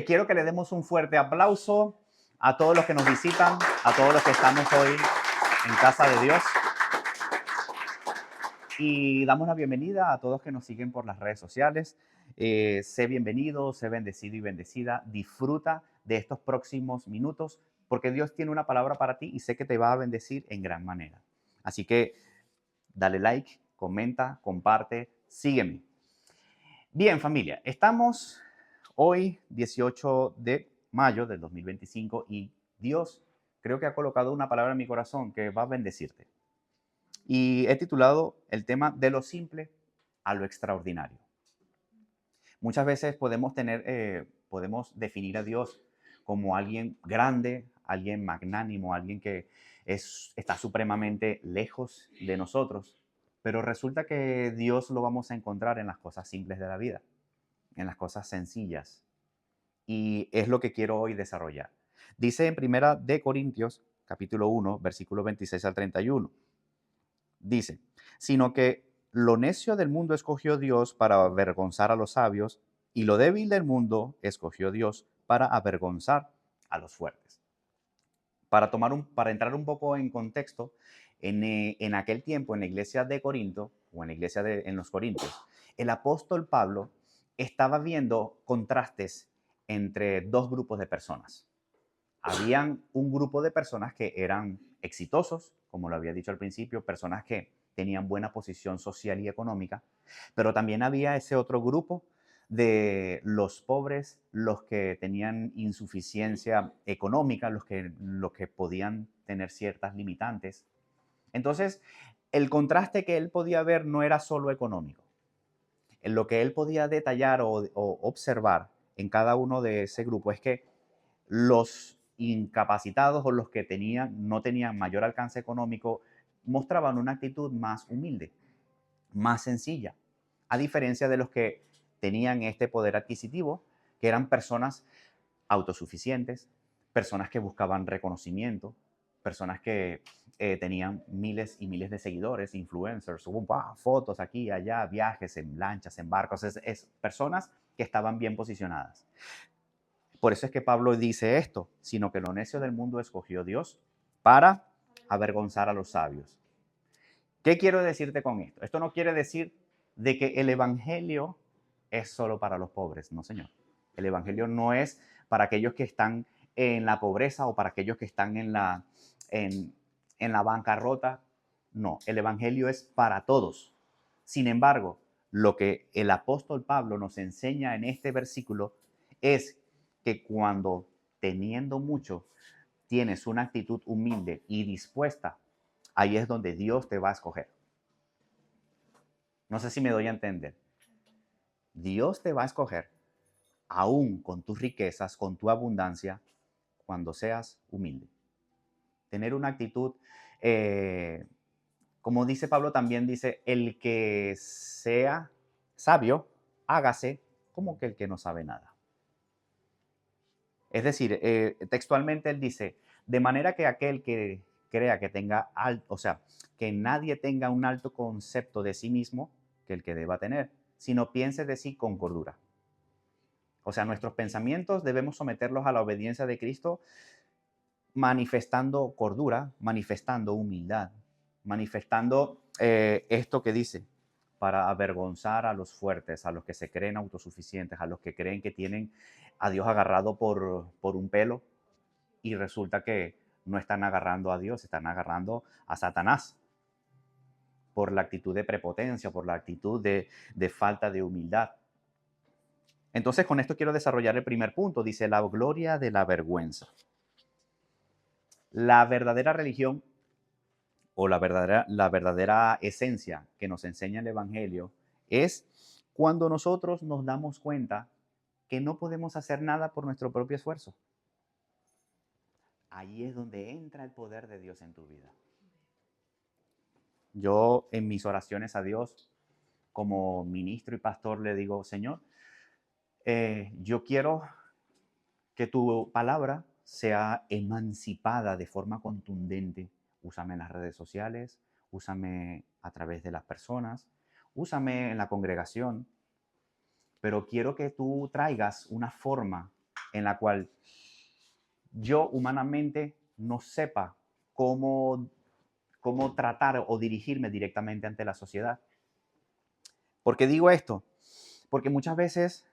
Quiero que le demos un fuerte aplauso a todos los que nos visitan, a todos los que estamos hoy en casa de Dios. Y damos la bienvenida a todos que nos siguen por las redes sociales. Sé bienvenido, sé bendecido y bendecida. Disfruta de estos próximos minutos porque Dios tiene una palabra para ti y sé que te va a bendecir en gran manera. Así que dale like, comenta, comparte, sígueme. Bien, familia, estamos hoy 18 de mayo del 2025 y Dios creo que ha colocado una palabra en mi corazón que va a bendecirte. Y he titulado el tema de lo simple a lo extraordinario. Muchas veces podemos definir a Dios como alguien grande, alguien magnánimo, alguien que está supremamente lejos de nosotros, pero resulta que Dios lo vamos a encontrar en las cosas simples de la vida, en las cosas sencillas. Y es lo que quiero hoy desarrollar. Dice en Primera de Corintios, capítulo 1, versículo 26 al 31. Dice, sino que lo necio del mundo escogió Dios para avergonzar a los sabios, y lo débil del mundo escogió Dios para avergonzar a los fuertes. Para entrar un poco en contexto, en aquel tiempo, en la iglesia de Corinto, o en la iglesia en los Corintios, el apóstol Pablo estaba viendo contrastes entre dos grupos de personas. Habían un grupo de personas que eran exitosos, como lo había dicho al principio, personas que tenían buena posición social y económica, pero también había ese otro grupo de los pobres, los que tenían insuficiencia económica, los que podían tener ciertas limitantes. Entonces, el contraste que él podía ver no era solo económico. En lo que él podía detallar o observar en cada uno de ese grupo es que los incapacitados o los que no tenían mayor alcance económico mostraban una actitud más humilde, más sencilla, a diferencia de los que tenían este poder adquisitivo, que eran personas autosuficientes, personas que buscaban reconocimiento, personas que tenían miles y miles de seguidores, influencers, fotos aquí y allá, viajes en lanchas, en barcos, es personas que estaban bien posicionadas. Por eso es que Pablo dice esto, sino que lo necio del mundo escogió Dios para avergonzar a los sabios. ¿Qué quiero decirte con esto? Esto no quiere decir de que el evangelio es solo para los pobres, no, señor. El evangelio no es para aquellos que están en la pobreza o para aquellos que están en la bancarrota. No, el evangelio es para todos. Sin embargo, lo que el apóstol Pablo nos enseña en este versículo es que cuando teniendo mucho tienes una actitud humilde y dispuesta, ahí es donde Dios te va a escoger. No sé si me doy a entender. Dios te va a escoger aún con tus riquezas, con tu abundancia, cuando seas humilde. Tener una actitud, eh, como dice Pablo también, dice, el que sea sabio, hágase como que el que no sabe nada. Es decir, textualmente él dice, de manera que aquel que crea que tenga alto, o sea, que nadie tenga un alto concepto de sí mismo que el que deba tener, sino piense de sí con cordura. O sea, nuestros pensamientos debemos someterlos a la obediencia de Cristo, manifestando cordura, manifestando humildad, manifestando esto que dice, para avergonzar a los fuertes, a los que se creen autosuficientes, a los que creen que tienen a Dios agarrado por un pelo y resulta que no están agarrando a Dios, están agarrando a Satanás por la actitud de prepotencia, por la actitud de falta de humildad. Entonces, con esto quiero desarrollar el primer punto. Dice, la gloria de la vergüenza. La verdadera religión o la verdadera esencia que nos enseña el Evangelio es cuando nosotros nos damos cuenta que no podemos hacer nada por nuestro propio esfuerzo. Ahí es donde entra el poder de Dios en tu vida. Yo en mis oraciones a Dios, como ministro y pastor, le digo, Señor, yo quiero que tu palabra sea emancipada de forma contundente. Úsame en las redes sociales, úsame a través de las personas, úsame en la congregación, pero quiero que tú traigas una forma en la cual yo humanamente no sepa cómo tratar o dirigirme directamente ante la sociedad. ¿Por qué digo esto? Porque muchas veces,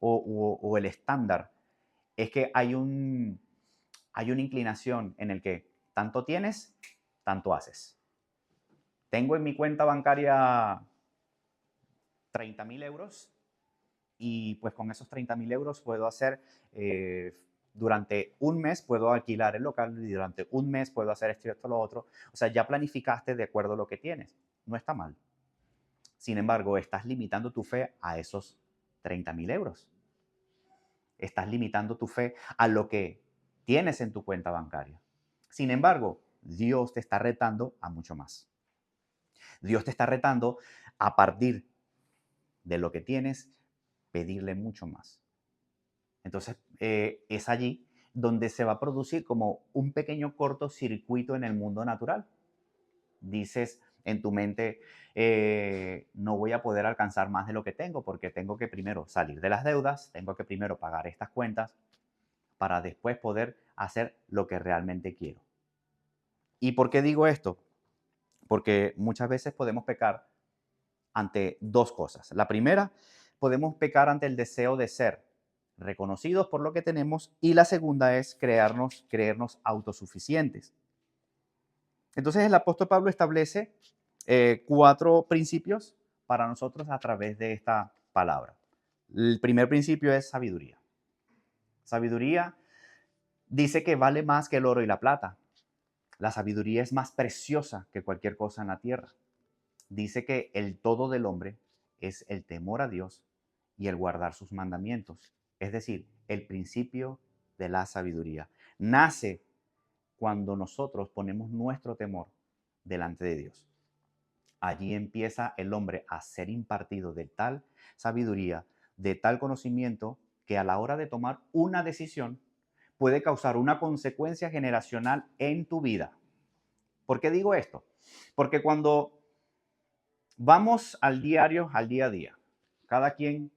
o el estándar, es que hay una inclinación en el que tanto tienes, tanto haces. Tengo en mi cuenta bancaria 30.000 euros y pues con esos 30.000 euros puedo hacer, durante un mes puedo alquilar el local y durante un mes puedo hacer esto y esto, lo otro. O sea, ya planificaste de acuerdo a lo que tienes. No está mal. Sin embargo, estás limitando tu fe a esos 30.000 euros. Estás limitando tu fe a lo que tienes en tu cuenta bancaria. Sin embargo, Dios te está retando a mucho más. Dios te está retando a partir de lo que tienes, pedirle mucho más. Entonces, es allí donde se va a producir como un pequeño cortocircuito en el mundo natural. Dices en tu mente, no voy a poder alcanzar más de lo que tengo porque tengo que primero salir de las deudas, tengo que primero pagar estas cuentas para después poder hacer lo que realmente quiero. ¿Y por qué digo esto? Porque muchas veces podemos pecar ante dos cosas. La primera, podemos pecar ante el deseo de ser reconocidos por lo que tenemos y la segunda es creernos autosuficientes. Entonces el apóstol Pablo establece 4 principios para nosotros a través de esta palabra. El primer principio es sabiduría. Sabiduría dice que vale más que el oro y la plata. La sabiduría es más preciosa que cualquier cosa en la tierra. Dice que el todo del hombre es el temor a Dios y el guardar sus mandamientos. Es decir, el principio de la sabiduría. Nace cuando nosotros ponemos nuestro temor delante de Dios. Allí empieza el hombre a ser impartido de tal sabiduría, de tal conocimiento, que a la hora de tomar una decisión puede causar una consecuencia generacional en tu vida. ¿Por qué digo esto? Porque cuando vamos al diario, al día a día, cada quien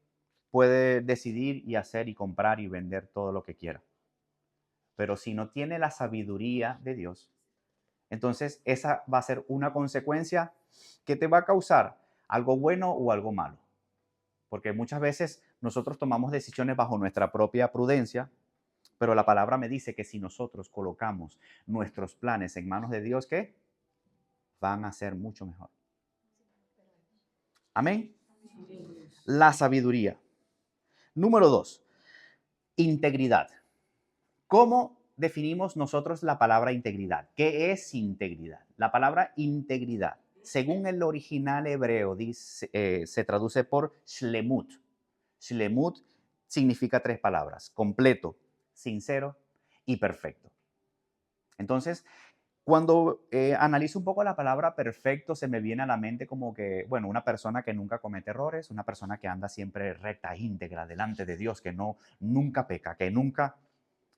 puede decidir y hacer y comprar y vender todo lo que quiera. Pero si no tiene la sabiduría de Dios, entonces esa va a ser una consecuencia que te va a causar algo bueno o algo malo. Porque muchas veces nosotros tomamos decisiones bajo nuestra propia prudencia, pero la palabra me dice que si nosotros colocamos nuestros planes en manos de Dios, ¿qué? Van a ser mucho mejor. Amén. La sabiduría. Número 2, integridad. ¿Cómo definimos nosotros la palabra integridad? ¿Qué es integridad? La palabra integridad, según el original hebreo, se traduce por shlemut. Shlemut significa 3 palabras: completo, sincero y perfecto. Entonces, cuando analizo un poco la palabra perfecto, se me viene a la mente como que, bueno, una persona que nunca comete errores, una persona que anda siempre recta, íntegra, delante de Dios, que nunca peca, que nunca...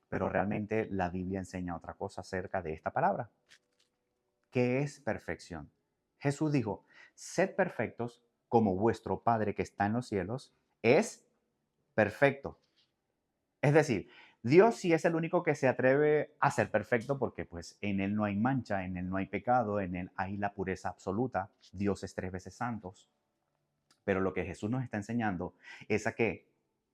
Pero realmente la Biblia enseña otra cosa acerca de esta palabra. ¿Qué es perfección? Jesús dijo, sed perfectos como vuestro Padre que está en los cielos es perfecto. Es decir, Dios sí es el único que se atreve a ser perfecto porque pues en Él no hay mancha, en Él no hay pecado, en Él hay la pureza absoluta. Dios es 3 veces santos. Pero lo que Jesús nos está enseñando es a que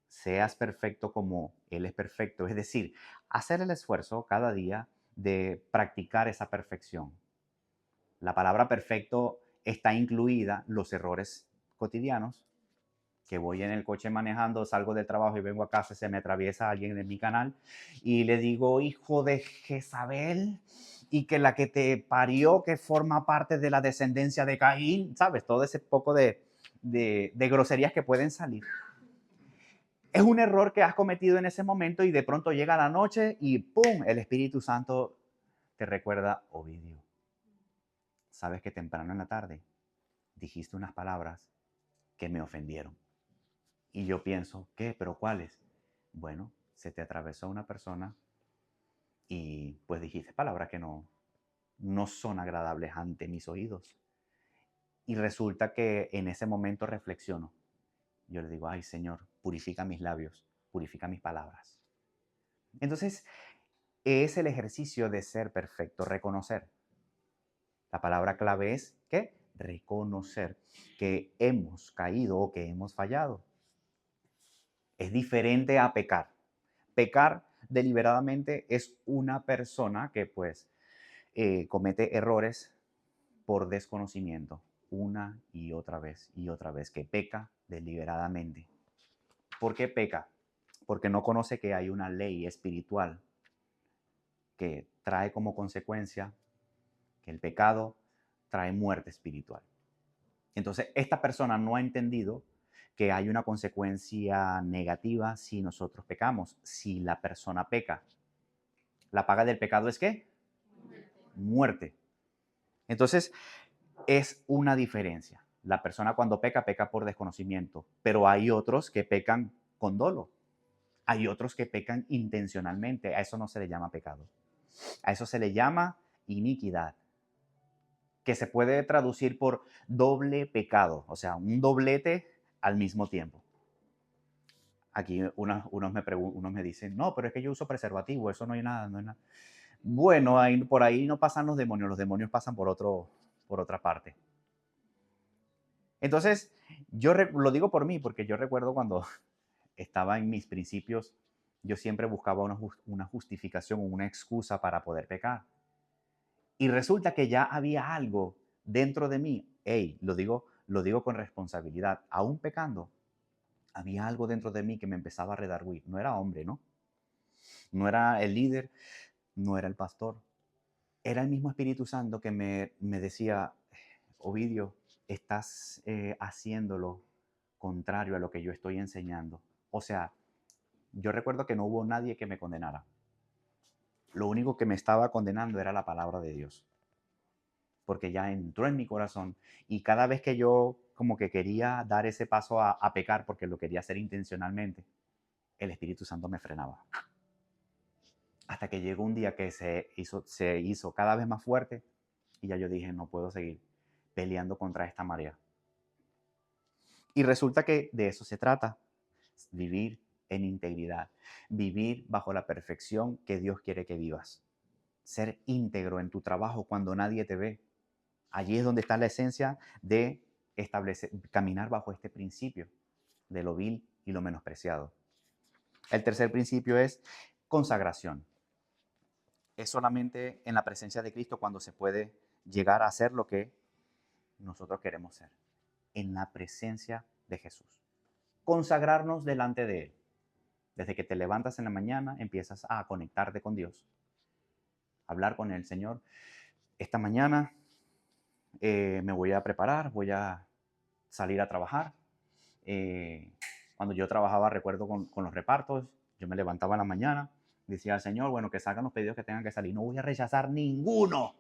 seas perfecto como Él es perfecto. Es decir, hacer el esfuerzo cada día de practicar esa perfección. La palabra perfecto está incluida los errores cotidianos, que voy en el coche manejando, salgo del trabajo y vengo a casa, se me atraviesa alguien en mi canal y le digo, hijo de Jezabel, y que la que te parió, que forma parte de la descendencia de Caín, ¿sabes? Todo ese poco de groserías que pueden salir. Es un error que has cometido en ese momento y de pronto llega la noche y ¡pum! El Espíritu Santo te recuerda, Ovidio, sabes que temprano en la tarde dijiste unas palabras que me ofendieron. Y yo pienso, ¿qué? ¿Pero cuáles? Bueno, se te atravesó una persona y pues dijiste palabras que no son agradables ante mis oídos. Y resulta que en ese momento reflexiono. Yo le digo, ay Señor, purifica mis labios, purifica mis palabras. Entonces, es el ejercicio de ser perfecto, reconocer. La palabra clave es, ¿qué? Reconocer que hemos caído o que hemos fallado. Es diferente a pecar. Pecar deliberadamente es una persona que pues comete errores por desconocimiento una y otra vez, que peca deliberadamente. ¿Por qué peca? Porque no conoce que hay una ley espiritual que trae como consecuencia que el pecado trae muerte espiritual. Entonces, esta persona no ha entendido que hay una consecuencia negativa si nosotros pecamos, si la persona peca. La paga del pecado es ¿qué? Muerte. Entonces, es una diferencia. La persona cuando peca, peca por desconocimiento, pero hay otros que pecan con dolo. Hay otros que pecan intencionalmente. A eso no se le llama pecado. A eso se le llama iniquidad, que se puede traducir por doble pecado, o sea, un doblete al mismo tiempo. Aquí unos me dicen, no, pero es que yo uso preservativo, eso no hay nada, no hay nada. Bueno, por ahí no pasan los demonios pasan por otra parte. Entonces, lo digo por mí, porque yo recuerdo cuando estaba en mis principios, yo siempre buscaba una justificación o una excusa para poder pecar. Y resulta que ya había algo dentro de mí, hey, lo digo con responsabilidad, aún pecando, había algo dentro de mí que me empezaba a redarguir. No era hombre, ¿no? No era el líder, no era el pastor. Era el mismo Espíritu Santo que me decía, Ovidio, estás haciéndolo contrario a lo que yo estoy enseñando. O sea, yo recuerdo que no hubo nadie que me condenara. Lo único que me estaba condenando era la palabra de Dios, porque ya entró en mi corazón y cada vez que yo como que quería dar ese paso a pecar porque lo quería hacer intencionalmente, el Espíritu Santo me frenaba. Hasta que llegó un día que se hizo cada vez más fuerte y ya yo dije, no puedo seguir peleando contra esta marea. Y resulta que de eso se trata, vivir en integridad, vivir bajo la perfección que Dios quiere que vivas, ser íntegro en tu trabajo cuando nadie te ve. Allí es donde está la esencia de caminar bajo este principio de lo vil y lo menospreciado. El tercer principio es consagración. Es solamente en la presencia de Cristo cuando se puede llegar a ser lo que nosotros queremos ser. En la presencia de Jesús. Consagrarnos delante de Él. Desde que te levantas en la mañana, empiezas a conectarte con Dios. Hablar con el Señor. Esta mañana me voy a preparar, voy a salir a trabajar. Cuando yo trabajaba, recuerdo con los repartos, yo me levantaba en la mañana, decía al Señor, bueno, que salgan los pedidos que tengan que salir, no voy a rechazar ninguno.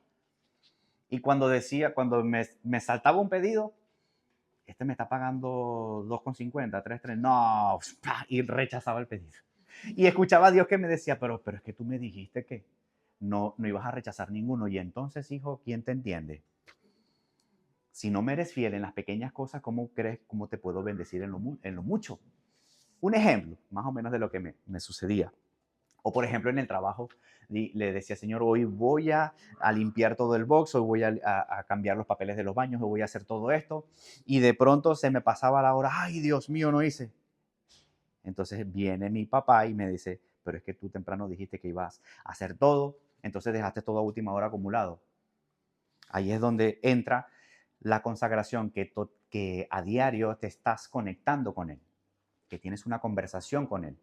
Y cuando me saltaba un pedido, este me está pagando 2,50, 3, no, y rechazaba el pedido. Y escuchaba a Dios que me decía, pero es que tú me dijiste que no ibas a rechazar ninguno. Y entonces, hijo, ¿quién te entiende? Si no me eres fiel en las pequeñas cosas, ¿cómo crees cómo te puedo bendecir en lo mucho? Un ejemplo, más o menos de lo que me sucedía. O por ejemplo, en el trabajo, le decía, Señor, hoy voy a limpiar todo el box, hoy voy a cambiar los papeles de los baños, hoy voy a hacer todo esto. Y de pronto se me pasaba la hora, ay, Dios mío, no hice. Entonces viene mi papá y me dice, pero es que tú temprano dijiste que ibas a hacer todo, entonces dejaste todo a última hora acumulado. Ahí es donde entra la consagración, que a diario te estás conectando con Él, que tienes una conversación con Él.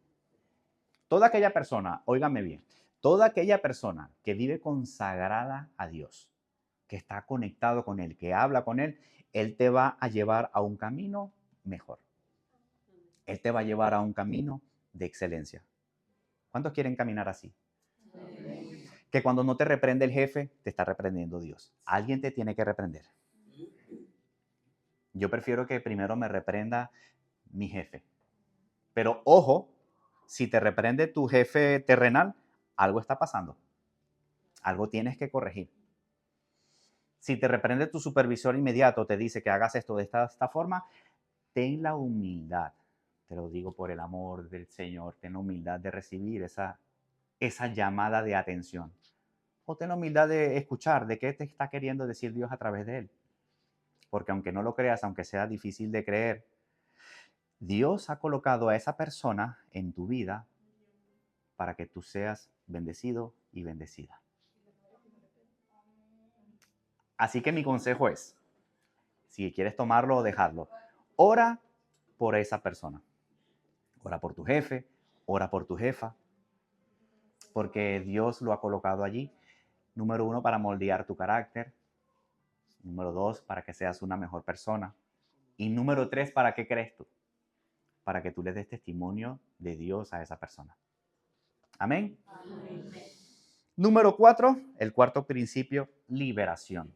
Toda aquella persona, óigame bien, toda aquella persona que vive consagrada a Dios, que está conectado con Él, que habla con Él te va a llevar a un camino mejor. Él te va a llevar a un camino de excelencia. ¿Cuántos quieren caminar así? Que cuando no te reprende el jefe, te está reprendiendo Dios. Alguien te tiene que reprender. Yo prefiero que primero me reprenda mi jefe. Pero ojo, si te reprende tu jefe terrenal, algo está pasando. Algo tienes que corregir. Si te reprende tu supervisor inmediato, te dice que hagas esto de esta forma, ten la humildad, te lo digo por el amor del Señor, ten la humildad de recibir esa esa llamada de atención. O ten la humildad de escuchar de qué te está queriendo decir Dios a través de él. Porque aunque no lo creas, aunque sea difícil de creer, Dios ha colocado a esa persona en tu vida para que tú seas bendecido y bendecida. Así que mi consejo es, si quieres tomarlo o dejarlo, ora por esa persona. Ora por tu jefe, ora por tu jefa, porque Dios lo ha colocado allí. Número 1, para moldear tu carácter. Número 2, para que seas una mejor persona. Y número 3, ¿para qué crees tú? Para que tú le des testimonio de Dios a esa persona. Amén. Amén. Número 4, el cuarto principio, liberación.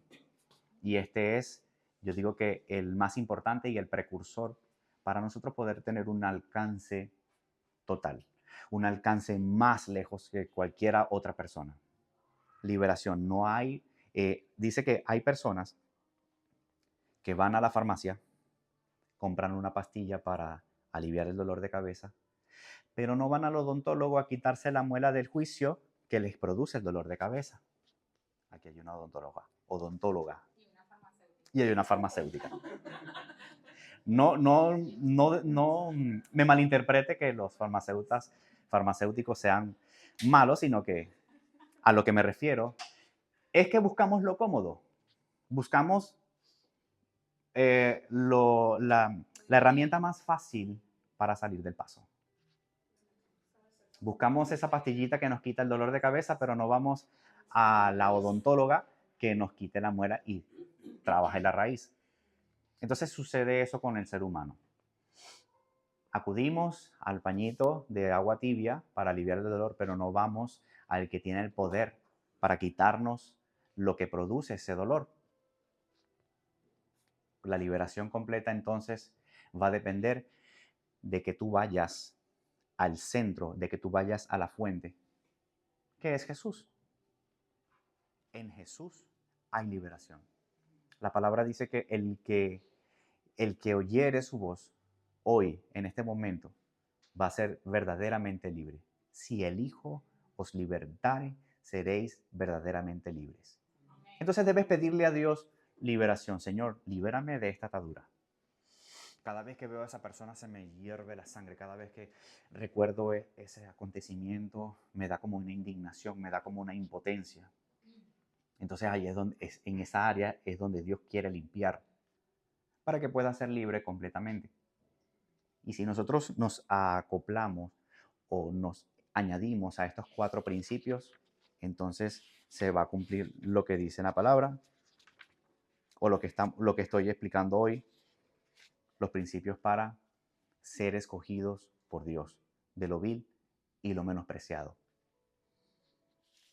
Y este es, yo digo que el más importante y el precursor para nosotros poder tener un alcance total, un alcance más lejos que cualquiera otra persona. Liberación. No hay, dice que hay personas que van a la farmacia, compran una pastilla para aliviar el dolor de cabeza, pero no van al odontólogo a quitarse la muela del juicio que les produce el dolor de cabeza. Aquí hay una odontóloga. Y hay una farmacéutica. No me malinterprete que los farmacéuticos sean malos, sino que a lo que me refiero es que buscamos lo cómodo. Buscamos la herramienta más fácil para salir del paso. Buscamos esa pastillita que nos quita el dolor de cabeza, pero no vamos a la odontóloga que nos quite la muela y trabaje la raíz. Entonces sucede eso con el ser humano. Acudimos al pañito de agua tibia para aliviar el dolor, pero no vamos al que tiene el poder para quitarnos lo que produce ese dolor. La liberación completa entonces va a depender de que tú vayas al centro, de que tú vayas a la fuente, que es Jesús. En Jesús hay liberación. La palabra dice que el que oyere su voz hoy, en este momento, va a ser verdaderamente libre. Si el Hijo os libertare, seréis verdaderamente libres. Entonces debes pedirle a Dios liberación. Señor, libérame de esta atadura. Cada vez que veo a esa persona se me hierve la sangre. Cada vez que recuerdo ese acontecimiento, me da como una indignación, me da como una impotencia. Entonces ahí es donde, en esa área es donde Dios quiere limpiar para que pueda ser libre completamente. Y si nosotros nos acoplamos o nos añadimos a estos 4 principios, entonces se va a cumplir lo que dice la palabra o lo que estoy explicando hoy, los principios para ser escogidos por Dios, de lo vil y lo menospreciado.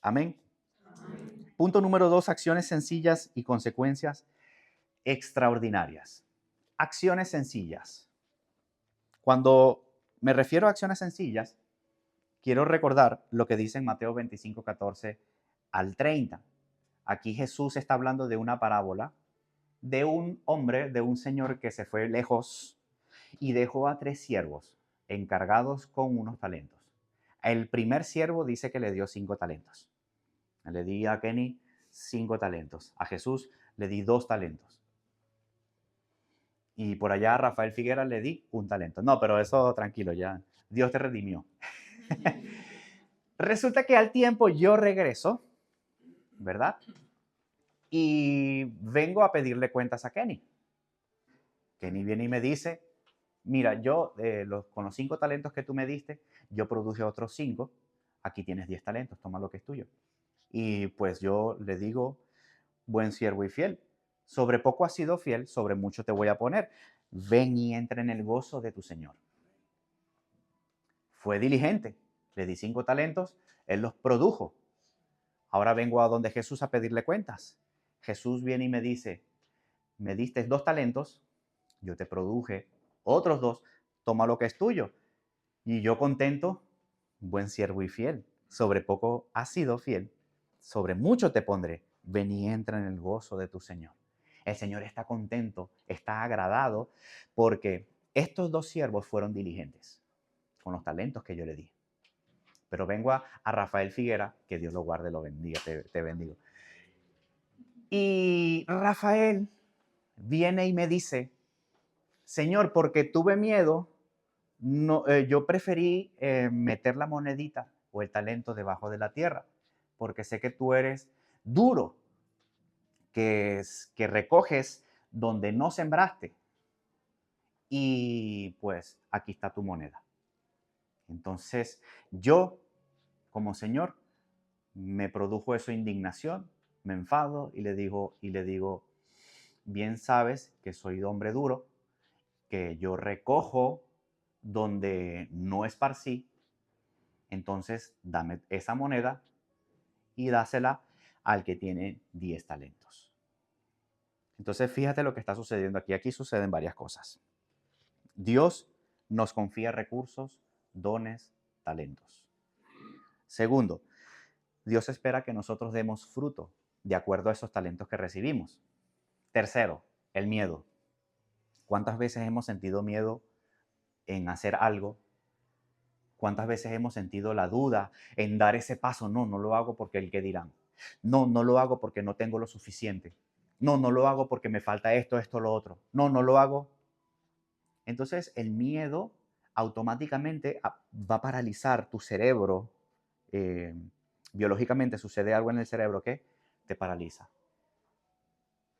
Amén. Amén. Punto número 2, acciones sencillas y consecuencias extraordinarias. Acciones sencillas. Cuando me refiero a acciones sencillas, quiero recordar lo que dice en Mateo 25, 14 al 30. Aquí Jesús está hablando de una parábola de un hombre, de un señor que se fue lejos y dejó a 3 siervos encargados con unos talentos. El primer siervo dice que le dio 5 talentos. Le di a Kenny 5 talentos. A Jesús le di 2 talentos. Y por allá a Rafael Figuera le di 1 talento. No, pero eso tranquilo, ya Dios te redimió. Resulta que al tiempo yo regreso, ¿verdad? Y vengo a pedirle cuentas a Kenny. Kenny viene y me dice, mira, yo con los 5 talentos que tú me diste, yo produje otros 5, aquí tienes 10 talentos, toma lo que es tuyo. Y pues yo le digo, buen siervo y fiel, sobre poco has sido fiel, sobre mucho te voy a poner. Ven y entra en el gozo de tu Señor. Fue diligente, le di 5 talentos, él los produjo. Ahora vengo a donde Jesús a pedirle cuentas. Jesús viene y me dice, me diste 2 talentos, yo te produje otros 2, toma lo que es tuyo. Y yo contento, buen siervo y fiel, sobre poco has sido fiel, sobre mucho te pondré, ven y entra en el gozo de tu Señor. El Señor está contento, está agradado, porque estos 2 siervos fueron diligentes con los talentos que yo le di. Pero vengo a Rafael Figuera, que Dios lo guarde, lo bendiga, te bendigo. Y Rafael viene y me dice, Señor, porque tuve miedo, no, yo preferí meter la monedita o el talento debajo de la tierra, porque sé que tú eres duro, que recoges donde no sembraste. Y pues aquí está tu moneda. Entonces yo, como Señor, me produjo eso indignación, me enfado y le digo, bien sabes que soy hombre duro, que yo recojo donde no esparcí, entonces dame esa moneda y dásela al que tiene 10 talentos. Entonces fíjate lo que está sucediendo aquí. Aquí suceden varias cosas. Dios nos confía recursos, dones, talentos. Segundo, Dios espera que nosotros demos fruto de acuerdo a esos talentos que recibimos. Tercero, el miedo. ¿Cuántas veces hemos sentido miedo en hacer algo? ¿Cuántas veces hemos sentido la duda en dar ese paso? No, no lo hago porque el qué dirán. No, no lo hago porque no tengo lo suficiente. No, no lo hago porque me falta esto, esto, lo otro. No, no lo hago. Entonces el miedo automáticamente va a paralizar tu cerebro. Biológicamente sucede algo en el cerebro que te paraliza.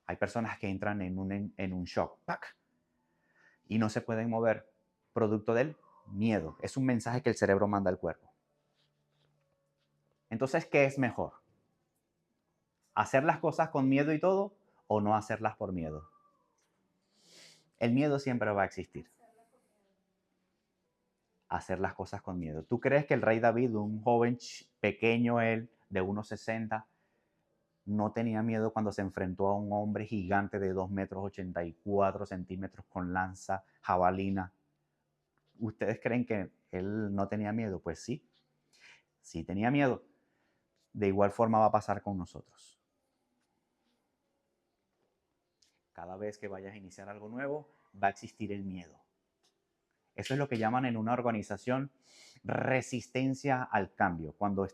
Hay personas que entran en un shock, ¡pac!, y no se pueden mover producto del miedo. Es un mensaje que el cerebro manda al cuerpo. Entonces, ¿qué es mejor? ¿Hacer las cosas con miedo y todo o no hacerlas por miedo? El miedo siempre va a existir. Hacer las cosas con miedo. ¿Tú crees que el rey David, un joven pequeño él, de 1,60, no tenía miedo cuando se enfrentó a un hombre gigante de 2 metros 84 centímetros con lanza, jabalina? ¿Ustedes creen que él no tenía miedo? Pues sí, sí tenía miedo. De igual forma va a pasar con nosotros. Cada vez que vayas a iniciar algo nuevo, va a existir el miedo. Eso es lo que llaman en una organización resistencia al cambio. Cuando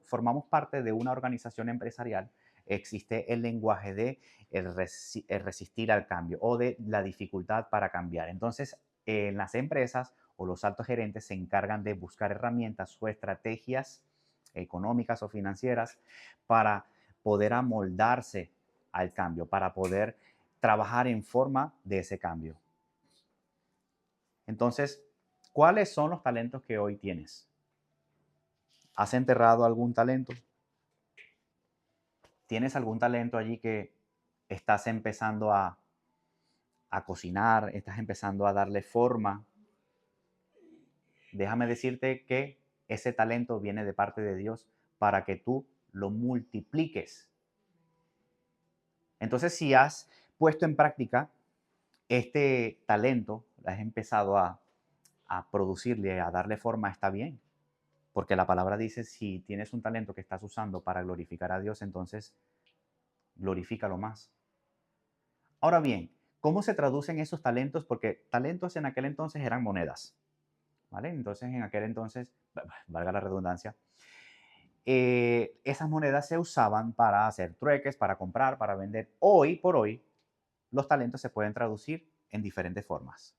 formamos parte de una organización empresarial, existe el lenguaje de el resistir al cambio o de la dificultad para cambiar. Entonces, en las empresas o los altos gerentes se encargan de buscar herramientas o estrategias económicas o financieras para poder amoldarse al cambio, para poder trabajar en forma de ese cambio. Entonces, ¿cuáles son los talentos que hoy tienes? ¿Has enterrado algún talento? ¿Tienes algún talento allí que estás empezando a cocinar, estás empezando a darle forma? Déjame decirte que ese talento viene de parte de Dios para que tú lo multipliques. Entonces, si has puesto en práctica este talento, has empezado a producirle, a darle forma, está bien. Porque la palabra dice, si tienes un talento que estás usando para glorificar a Dios, entonces glorifícalo más. Ahora bien, ¿cómo se traducen esos talentos? Porque talentos en aquel entonces eran monedas, ¿vale? Entonces, en aquel entonces, valga la redundancia, esas monedas se usaban para hacer trueques, para comprar, para vender. Hoy por hoy, los talentos se pueden traducir en diferentes formas.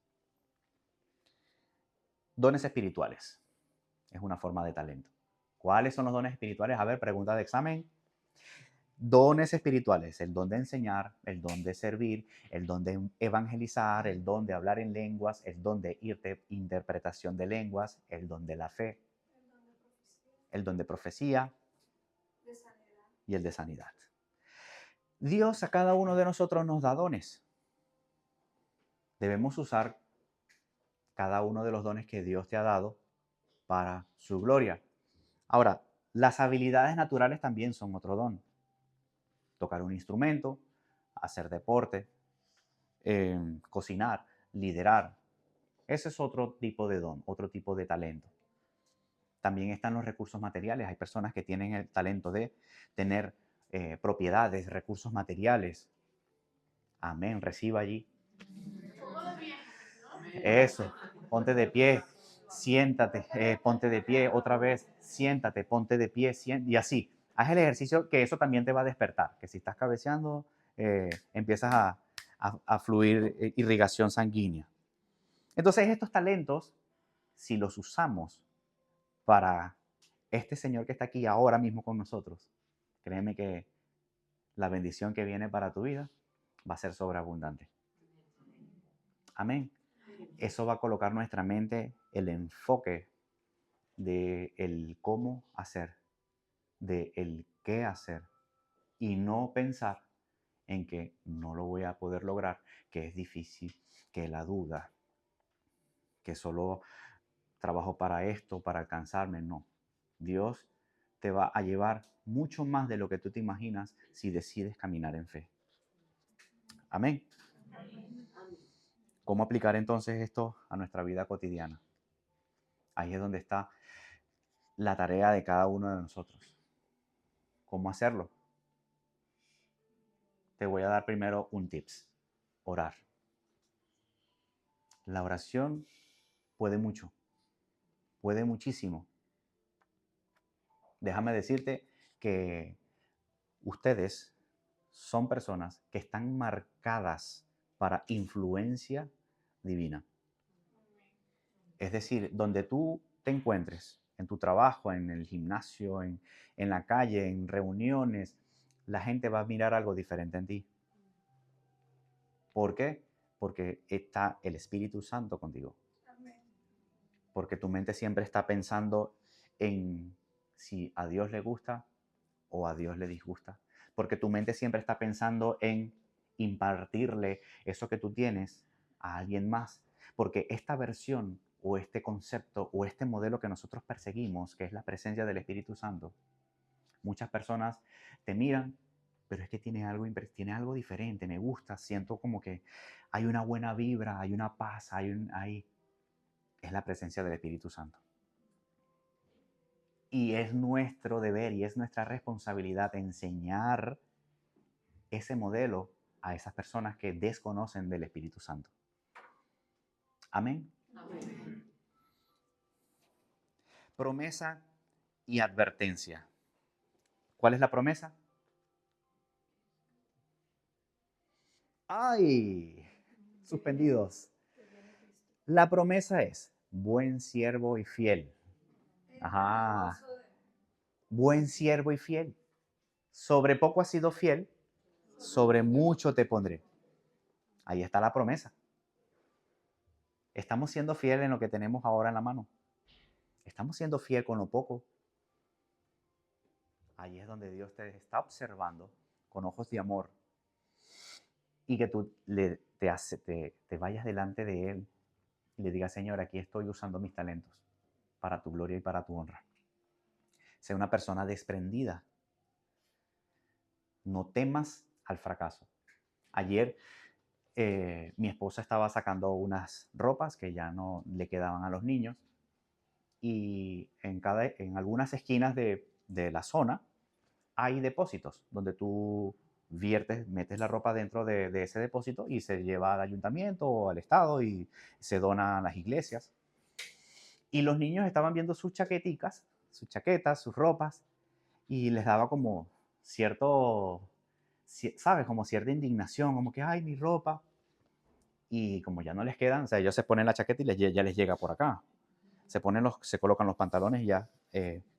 Dones espirituales es una forma de talento. ¿Cuáles son los dones espirituales? A ver, pregunta de examen. Dones espirituales, el don de enseñar, el don de servir, el don de evangelizar, el don de hablar en lenguas, el don de interpretación de lenguas, el don de la fe, el don de profecía y el de sanidad. Dios a cada uno de nosotros nos da dones. Debemos usar cada uno de los dones que Dios te ha dado para su gloria. Ahora, las habilidades naturales también son otro don. Tocar un instrumento, hacer deporte, cocinar, liderar. Ese es otro tipo de don, otro tipo de talento. También están los recursos materiales. Hay personas que tienen el talento de tener propiedades, recursos materiales. Amén, reciba allí. Eso, ponte de pie. siéntate, ponte de pie, otra vez, siéntate, ponte de pie, y así. Haz el ejercicio que eso también te va a despertar, que si estás cabeceando, empiezas a fluir irrigación sanguínea. Entonces estos talentos, si los usamos para este Señor que está aquí ahora mismo con nosotros, créeme que la bendición que viene para tu vida va a ser sobreabundante. Amén. Eso va a colocar nuestra mente el enfoque de el cómo hacer, de el qué hacer y no pensar en que no lo voy a poder lograr, que es difícil, que la duda, que solo trabajo para esto, para alcanzarme. No. Dios te va a llevar mucho más de lo que tú te imaginas si decides caminar en fe. Amén. ¿Cómo aplicar entonces esto a nuestra vida cotidiana? Ahí es donde está la tarea de cada uno de nosotros. ¿Cómo hacerlo? Te voy a dar primero un tips. Orar. La oración puede mucho, puede muchísimo. Déjame decirte que ustedes son personas que están marcadas para influencia divina. Es decir, donde tú te encuentres, en tu trabajo, en el gimnasio, en la calle, en reuniones, la gente va a mirar algo diferente en ti. ¿Por qué? Porque está el Espíritu Santo contigo. Porque tu mente siempre está pensando en si a Dios le gusta o a Dios le disgusta. Porque tu mente siempre está pensando en impartirle eso que tú tienes a alguien más. Porque esta versión o este concepto o este modelo que nosotros perseguimos, que es la presencia del Espíritu Santo, muchas personas te miran, pero es que tiene algo diferente, me gusta, siento como que hay una buena vibra, hay una paz, es la presencia del Espíritu Santo. Y es nuestro deber y es nuestra responsabilidad enseñar ese modelo a esas personas que desconocen del Espíritu Santo. Amén. Amén. Promesa y advertencia. ¿Cuál es la promesa? ¡Ay! Suspendidos. La promesa es buen siervo y fiel. Ajá. Buen siervo y fiel. Sobre poco has sido fiel, sobre mucho te pondré. Ahí está la promesa. Estamos siendo fieles en lo que tenemos ahora en la mano. Estamos siendo fieles con lo poco. Ahí es donde Dios te está observando con ojos de amor y que tú te vayas delante de Él y le digas, Señor, aquí estoy usando mis talentos para tu gloria y para tu honra. Sé una persona desprendida. No temas al fracaso. Ayer mi esposa estaba sacando unas ropas que ya no le quedaban a los niños y en algunas esquinas de la zona hay depósitos donde tú metes la ropa dentro de ese depósito y se lleva al ayuntamiento o al estado y se dona a las iglesias. Y los niños estaban viendo sus chaquetas, sus ropas, y les daba como cierto, ¿sabes? Como cierta indignación, como que, ay, mi ropa. Y como ya no les quedan, o sea, ellos se ponen la chaqueta y ya les llega por acá. Se colocan los pantalones y ya,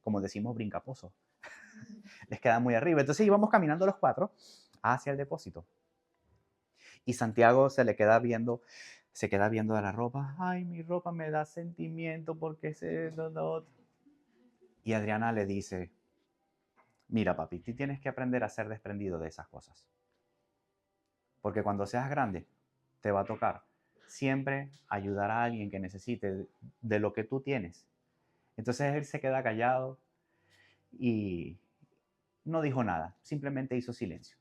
como decimos, brincaposo. Les queda muy arriba. Entonces íbamos caminando los cuatro hacia el depósito. Y Santiago se queda viendo de la ropa. Ay, mi ropa me da sentimiento porque se... Y Adriana le dice, mira papi, tú tienes que aprender a ser desprendido de esas cosas. Porque cuando seas grande, te va a tocar siempre ayudar a alguien que necesite de lo que tú tienes. Entonces él se queda callado y no dijo nada, simplemente hizo silencio.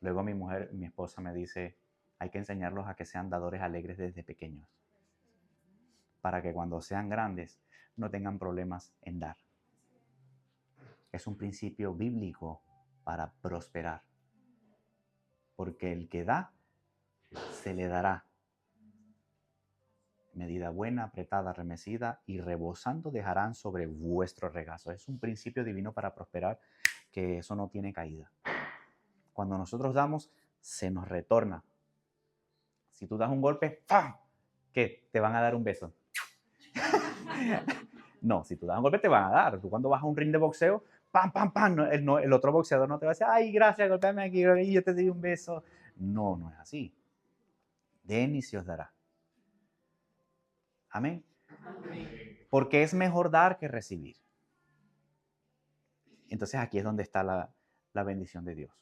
Luego mi esposa me dice, hay que enseñarlos a que sean dadores alegres desde pequeños, para que cuando sean grandes no tengan problemas en dar. Es un principio bíblico para prosperar, porque el que da, se le dará. medida buena, apretada, remecida y rebosando dejarán sobre vuestro regazo. Es un principio divino para prosperar, que eso no tiene caída. Cuando nosotros damos, se nos retorna. Si tú das un golpe, ¡pam! ¿Qué? Te van a dar un beso. No, si tú das un golpe, te van a dar. Tú cuando vas a un ring de boxeo, ¡pam, pam, pam! No, el otro boxeador no te va a decir, ay, gracias, golpeame aquí, y yo te doy un beso. No, no es así. Den y se os dará. Amén. Porque es mejor dar que recibir. Entonces aquí es donde está la bendición de Dios.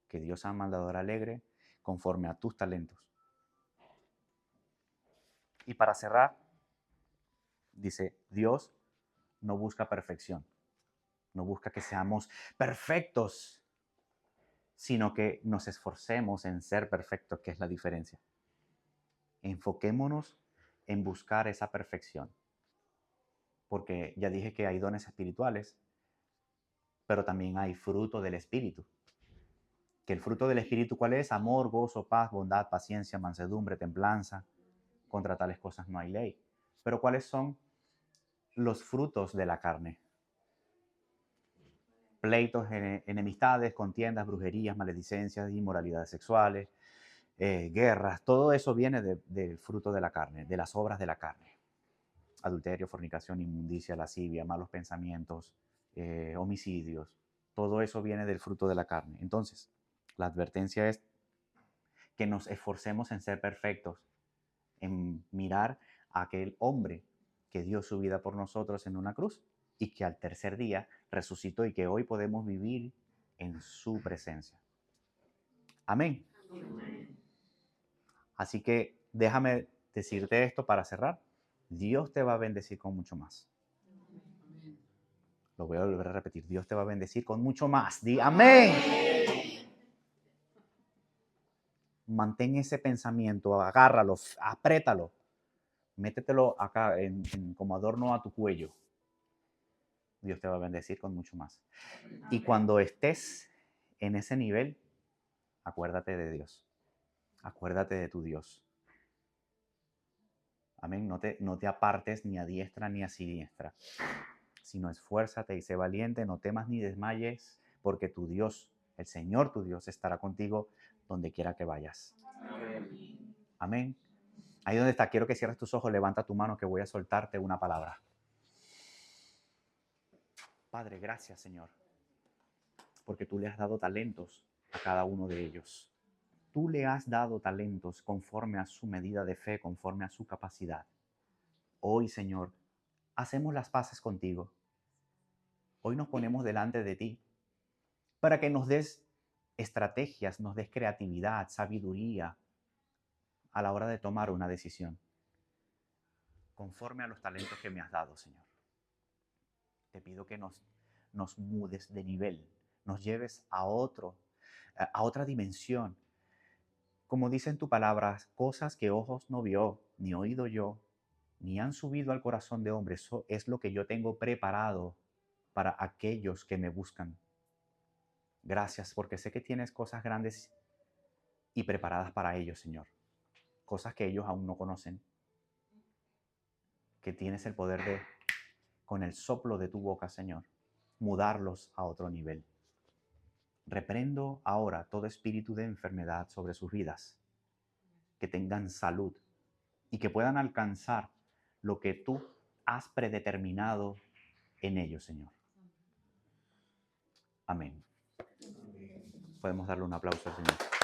Que Dios ha mandador alegre conforme a tus talentos. Y para cerrar, dice, Dios no busca perfección. No busca que seamos perfectos, sino que nos esforcemos en ser perfectos, que es la diferencia. Enfoquémonos en buscar esa perfección. Porque ya dije que hay dones espirituales, pero también hay fruto del Espíritu. Que el fruto del Espíritu, ¿cuál es? Amor, gozo, paz, bondad, paciencia, mansedumbre, templanza. Contra tales cosas no hay ley. Pero ¿cuáles son los frutos de la carne? Pleitos, enemistades, contiendas, brujerías, maledicencias, inmoralidades sexuales, guerras. Todo eso viene del fruto de la carne, de las obras de la carne. Adulterio, fornicación, inmundicia, lascivia, malos pensamientos, homicidios. Todo eso viene del fruto de la carne. Entonces, la advertencia es que nos esforcemos en ser perfectos, en mirar a aquel hombre que dio su vida por nosotros en una cruz y que al tercer día resucitó y que hoy podemos vivir en su presencia. Amén. Así que déjame decirte esto para cerrar. Dios te va a bendecir con mucho más. Lo voy a volver a repetir. Dios te va a bendecir con mucho más. Di amén. Mantén ese pensamiento, agárralo, apriétalo. Métetelo acá como adorno a tu cuello. Dios te va a bendecir con mucho más. Y cuando estés en ese nivel, acuérdate de Dios. Acuérdate de tu Dios. Amén. No te apartes ni a diestra ni a siniestra, sino esfuérzate y sé valiente, no temas ni desmayes, porque tu Dios, el Señor tu Dios, estará contigo donde quiera que vayas. Amén. Amén. Ahí donde está, quiero que cierres tus ojos, levanta tu mano que voy a soltarte una palabra. Padre, gracias, Señor, porque tú le has dado talentos a cada uno de ellos. Tú le has dado talentos conforme a su medida de fe, conforme a su capacidad. Hoy, Señor, hacemos las paces contigo. Hoy nos ponemos delante de ti para que nos des estrategias, nos des creatividad, sabiduría a la hora de tomar una decisión, conforme a los talentos que me has dado, Señor. Te pido que nos mudes de nivel, nos lleves a otra dimensión. Como dice en tu palabra, cosas que ojos no vio, ni oído yo, ni han subido al corazón de hombre. Eso es lo que yo tengo preparado para aquellos que me buscan. Gracias, porque sé que tienes cosas grandes y preparadas para ellos, Señor. Cosas que ellos aún no conocen. Que tienes el poder de, con el soplo de tu boca, Señor, mudarlos a otro nivel. Reprendo ahora todo espíritu de enfermedad sobre sus vidas. Que tengan salud y que puedan alcanzar lo que tú has predeterminado en ellos, Señor. Amén. Podemos darle un aplauso al Señor.